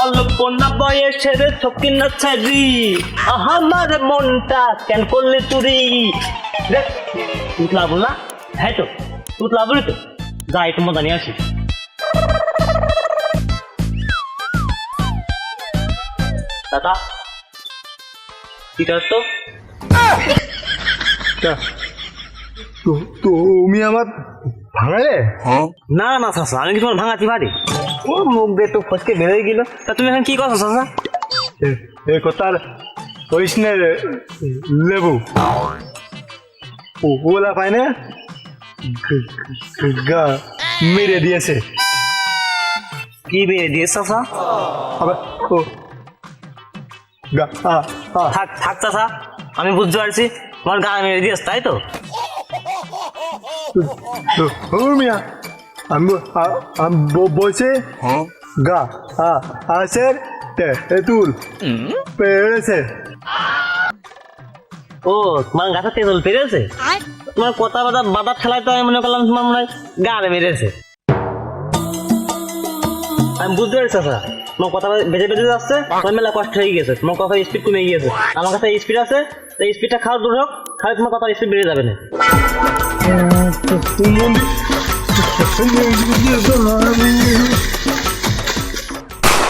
অল্প না বয়সের ছকিন ছাড়ি আমার মনটা কেন করলে চুরি দেখ তুতলা বল না হ্যাঁ তো তুতলা বলি তো যা একটু মজা নিয়ে আসি দাদা ঠিক আছে তো তুমি আমার ভাঙালে না না চাচা আমি কি তোমার ভাঙাতে পারি ও মুখ দিয়ে তো ফসকে বেরোয় গেল তা তুমি এখন কি করছো চাচা এ কথার ওইসনে লেবু ওলা পায় না গা মেরে দিয়েছে কি বেরিয়ে দিয়ে চাচা আবার ও গা থাক থাক চাচা আমি বুঝতে পারছি তোমার গা মেরে দিয়েছ তাই তো মিয়া আমি বলছি গা আছে তুল পেরেছে ও তোমার গাছে তেঁতুল পেরেছে তোমার কথা বাদা খেলায় তো আমি মনে করলাম তোমার মনে হয় গাড়ে মেরেছে আমি বুঝতে পারছি চাচা তোমার কথা বেঁচে বেঁচে যাচ্ছে তোমার মেলা কষ্ট হয়ে গেছে তোমার কথা স্পিড কমে গিয়েছে আমার কাছে স্পিড আছে এই স্পিডটা খাওয়া দূর হোক খাওয়া তোমার কথা স্পিড বেড়ে যাবে না